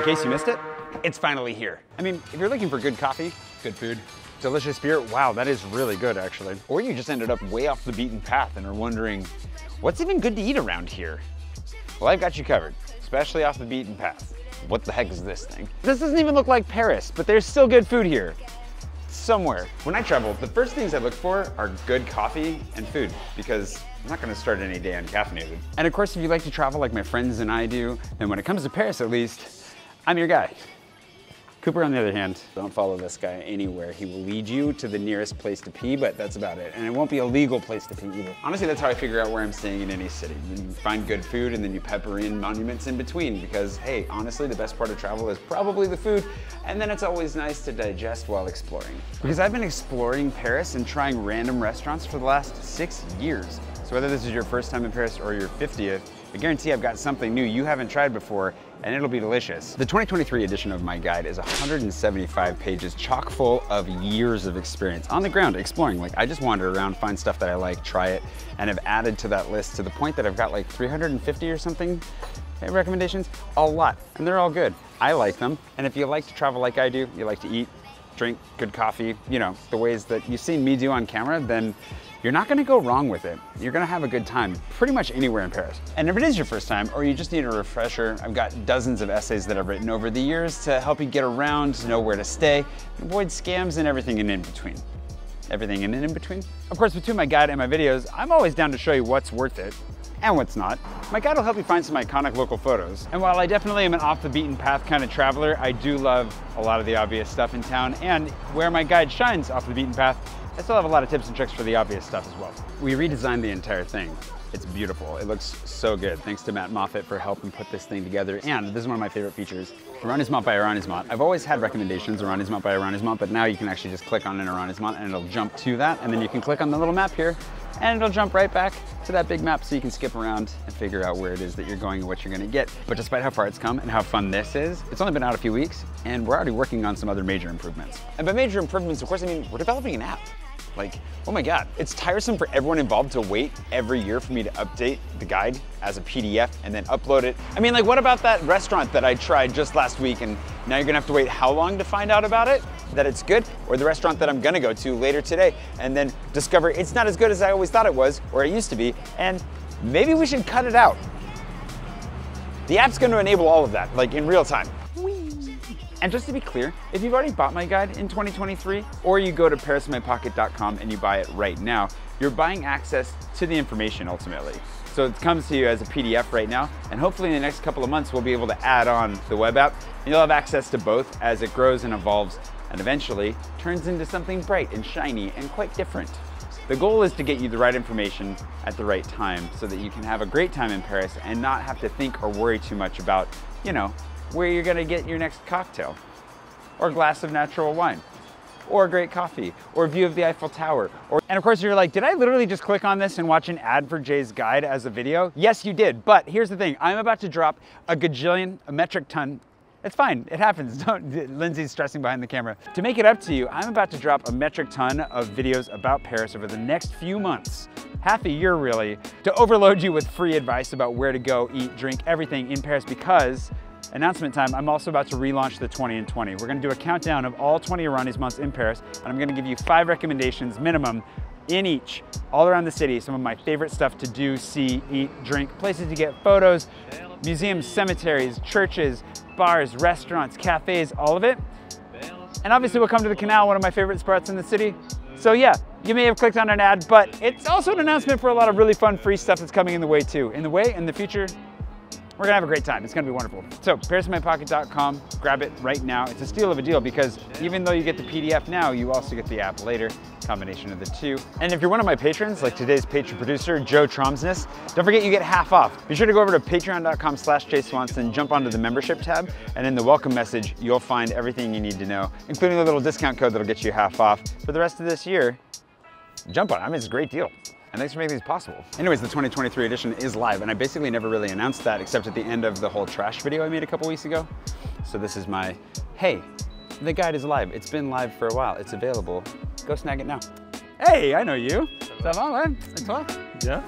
In case you missed it, it's finally here. I mean, if you're looking for good coffee, good food, delicious beer, wow, that is really good actually. Or you just ended up way off the beaten path and are wondering, what's even good to eat around here? Well, I've got you covered, especially off the beaten path. What the heck is this thing? This doesn't even look like Paris, but there's still good food here. Somewhere. When I travel, the first things I look for are good coffee and food, because I'm not gonna start any day uncaffeinated. And of course, if you like to travel like my friends and I do, then when it comes to Paris at least, I'm your guy. Cooper, on the other hand, don't follow this guy anywhere. He will lead you to the nearest place to pee, but that's about it. And it won't be a legal place to pee either. Honestly, that's how I figure out where I'm staying in any city. You find good food and then you pepper in monuments in between because, hey, honestly, the best part of travel is probably the food. And then it's always nice to digest while exploring. Because I've been exploring Paris and trying random restaurants for the last 6 years. So whether this is your first time in Paris or your 50th, I guarantee I've got something new you haven't tried before, and it'll be delicious. The 2023 edition of my guide is 175 pages, chock full of years of experience on the ground exploring. Like, I just wander around, find stuff that I like, try it, and have added to that list to the point that I've got like 350 or something recommendations, a lot, and they're all good. I like them, and if you like to travel like I do, you like to eat, drink good coffee, you know, the ways that you've seen me do on camera, then you're not gonna go wrong with it. You're gonna have a good time pretty much anywhere in Paris. And if it is your first time, or you just need a refresher, I've got dozens of essays that I've written over the years to help you get around, know where to stay, avoid scams and everything in between. Everything in between? Of course, between my guide and my videos, I'm always down to show you what's worth it and what's not. My guide will help you find some iconic local photos. And while I definitely am an off the beaten path kind of traveler, I do love a lot of the obvious stuff in town, and where my guide shines off the beaten path, I still have a lot of tips and tricks for the obvious stuff as well. We redesigned the entire thing. It's beautiful. It looks so good. Thanks to Matt Moffat for helping put this thing together. And this is one of my favorite features, Arrondissement by Arrondissement. I've always had recommendations, Arrondissement by Arrondissement, but now you can actually just click on an arrondissement and it'll jump to that. And then you can click on the little map here and it'll jump right back to that big map so you can skip around and figure out where it is that you're going and what you're gonna get. But despite how far it's come and how fun this is, it's only been out a few weeks and we're already working on some other major improvements. And by major improvements, of course, I mean, we're developing an app. Like, oh my God, it's tiresome for everyone involved to wait every year for me to update the guide as a PDF and then upload it. I mean, like, what about that restaurant that I tried just last week and now you're gonna have to wait how long to find out about it, that it's good? Or the restaurant that I'm gonna go to later today and then discover it's not as good as I always thought it was, or it used to be, and maybe we should cut it out. The app's gonna enable all of that, like in real time. And just to be clear, if you've already bought my guide in 2023, or you go to ParisInMyPocket.com and you buy it right now, you're buying access to the information ultimately. So it comes to you as a PDF right now, and hopefully in the next couple of months, we'll be able to add on the web app, and you'll have access to both as it grows and evolves, and eventually turns into something bright and shiny and quite different. The goal is to get you the right information at the right time so that you can have a great time in Paris and not have to think or worry too much about, you know, where you're gonna get your next cocktail, or glass of natural wine, or great coffee, or view of the Eiffel Tower. And of course you're like, did I literally just click on this and watch an ad for Jay's guide as a video? Yes, you did, but here's the thing. I'm about to drop a metric ton. It's fine, it happens. Lindsay's stressing behind the camera. To make it up to you, I'm about to drop a metric ton of videos about Paris over the next few months, half a year really, to overload you with free advice about where to go, eat, drink, everything in Paris, because announcement time, I'm also about to relaunch the 20 in 20. We're gonna do a countdown of all 20 arrondissements in Paris, and I'm gonna give you 5 recommendations minimum in each, all around the city, some of my favorite stuff to do, see, eat, drink, places to get photos, museums, cemeteries, churches, bars, restaurants, cafes, all of it. And obviously we'll come to the canal, one of my favorite spots in the city. So yeah, you may have clicked on an ad, but it's also an announcement for a lot of really fun free stuff that's coming in the way too. In the future, we're gonna have a great time. It's gonna be wonderful. So ParisInMyPocket.com, grab it right now. It's a steal of a deal because even though you get the PDF now, you also get the app later, combination of the two. And if you're one of my patrons, like today's patron producer, Joe Tromsness, don't forget you get half off. Be sure to go over to patreon.com/JaySwanson, jump onto the membership tab, and in the welcome message, you'll find everything you need to know, including a little discount code that'll get you half off for the rest of this year. Jump on it, I mean, it's a great deal. And thanks for making these possible. Anyways, the 2023 edition is live, and I basically never really announced that except at the end of the whole trash video I made a couple weeks ago. So this is my, hey, the guide is live. It's been live for a while. It's available. Go snag it now. Hey, I know you. Ça va, ouais? Et toi? Yeah.